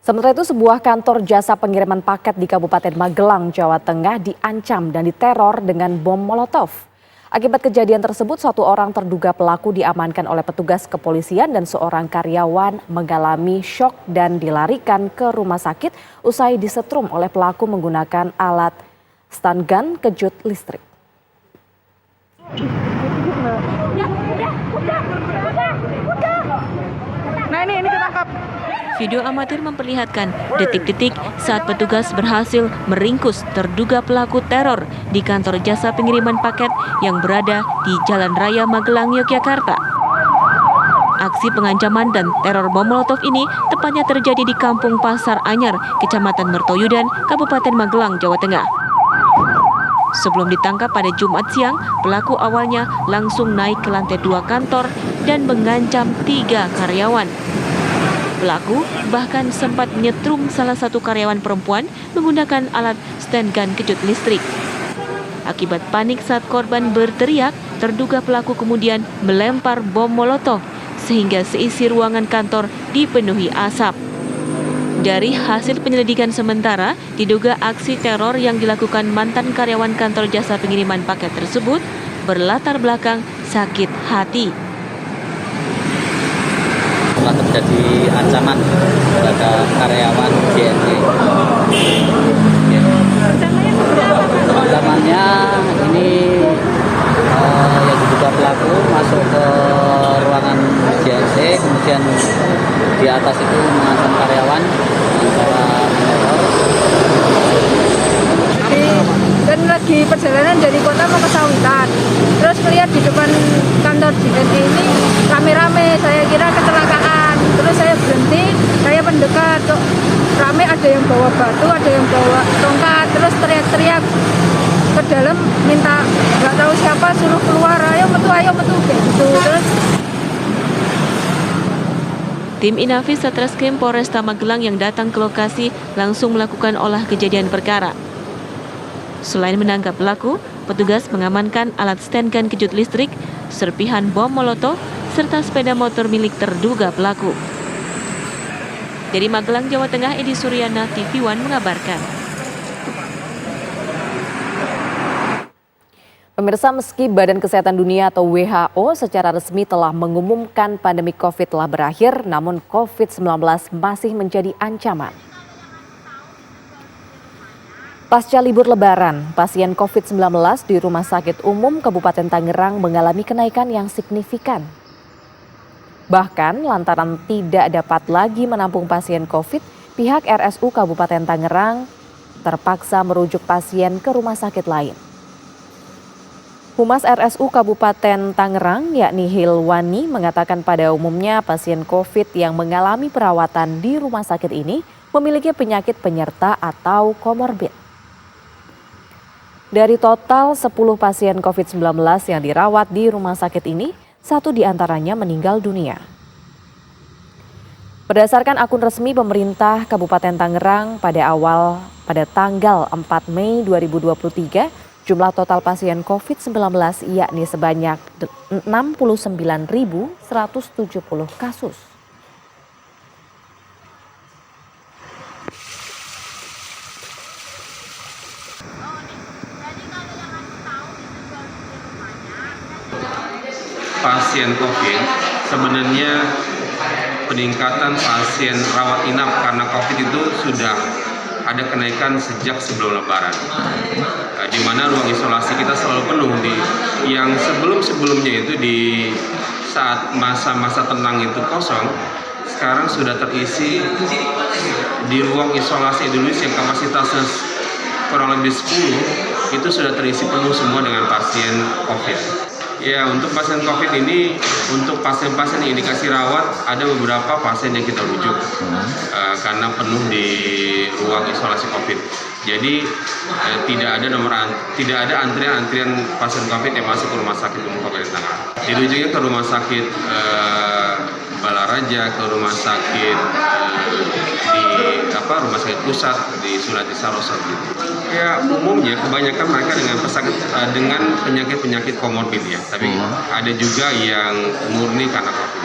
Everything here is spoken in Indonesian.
Sementara itu, sebuah kantor jasa pengiriman paket di Kabupaten Magelang, Jawa Tengah diancam dan diteror dengan bom Molotov. Akibat kejadian tersebut, satu orang terduga pelaku diamankan oleh petugas kepolisian dan seorang karyawan mengalami syok dan dilarikan ke rumah sakit usai disetrum oleh pelaku menggunakan alat stun gun kejut listrik. Nah ini ketangkap. Video amatir memperlihatkan detik-detik saat petugas berhasil meringkus terduga pelaku teror di kantor jasa pengiriman paket yang berada di Jalan Raya Magelang, Yogyakarta. Aksi pengancaman dan teror bom Molotov ini tepatnya terjadi di Kampung Pasar Anyar, Kecamatan Mertoyudan, Kabupaten Magelang, Jawa Tengah. Sebelum ditangkap pada Jumat siang, pelaku awalnya langsung naik ke lantai 2 kantor dan mengancam 3 karyawan. Pelaku bahkan sempat menyetrum salah satu karyawan perempuan menggunakan alat stun gun kejut listrik. Akibat panik saat korban berteriak, terduga pelaku kemudian melempar bom Molotov sehingga seisi ruangan kantor dipenuhi asap. Dari hasil penyelidikan sementara, diduga aksi teror yang dilakukan mantan karyawan kantor jasa pengiriman paket tersebut berlatar belakang sakit hati. Telah terjadi ancaman terhadap karyawan JNE. Ancamannya ini yang diduga pelaku masuk ke ruangan JNE, kemudian di atas itu mengancam karyawan cara meneror. Dan lagi perjalanan dari kota mau ke Sawitan, terus melihat di depan kantor JNE ini rame-rame, saya kira kecelakaan. Terus saya berhenti, saya mendekat, rame, ada yang bawa batu, ada yang bawa tongkat, terus teriak-teriak ke dalam, minta nggak tahu siapa suruh keluar, ayo metu kayak gitu. Terus Tim Inafis Satreskrim Polresta Magelang yang datang ke lokasi langsung melakukan olah kejadian perkara. Selain menangkap pelaku, petugas mengamankan alat stun gun kejut listrik, serpihan bom Molotov, serta sepeda motor milik terduga pelaku. Dari Magelang, Jawa Tengah, Edi Suryana, TV One mengabarkan. Pemirsa, meski Badan Kesehatan Dunia atau WHO secara resmi telah mengumumkan pandemi COVID telah berakhir, namun COVID-19 masih menjadi ancaman. Pasca libur Lebaran, pasien COVID-19 di Rumah Sakit Umum Kabupaten Tangerang mengalami kenaikan yang signifikan. Bahkan lantaran tidak dapat lagi menampung pasien COVID, pihak RSU Kabupaten Tangerang terpaksa merujuk pasien ke rumah sakit lain. Humas RSU Kabupaten Tangerang, yakni Hilwani, mengatakan pada umumnya pasien COVID yang mengalami perawatan di rumah sakit ini memiliki penyakit penyerta atau komorbid. Dari total 10 pasien COVID-19 yang dirawat di rumah sakit ini, 1 diantaranya meninggal dunia. Berdasarkan akun resmi pemerintah Kabupaten Tangerang pada tanggal 4 Mei 2023, jumlah total pasien COVID-19 yakni sebanyak 69.170 kasus. Pasien COVID, sebenarnya peningkatan pasien rawat inap karena COVID itu sudah ada kenaikan sejak sebelum Lebaran, di mana ruang isolasi kita selalu penuh. Yang sebelumnya itu di saat masa-masa tenang itu kosong, sekarang sudah terisi di ruang isolasi Indonesia yang kapasitasnya kurang lebih 10, itu sudah terisi penuh semua dengan pasien COVID. Ya, untuk pasien COVID ini, untuk pasien-pasien yang indikasi rawat, ada beberapa pasien yang kita rujuk karena penuh di ruang isolasi COVID. Jadi tidak ada antrian pasien COVID yang masuk ke rumah sakit umum Kabupaten Tangerang. Dirujuknya ke rumah sakit Balaraja, ke rumah sakit rumah sakit pusat di Sunati Saroso gitu. Ya, umumnya kebanyakan mereka dengan penyakit-penyakit komorbid ya, tapi ada juga yang murni karena COVID.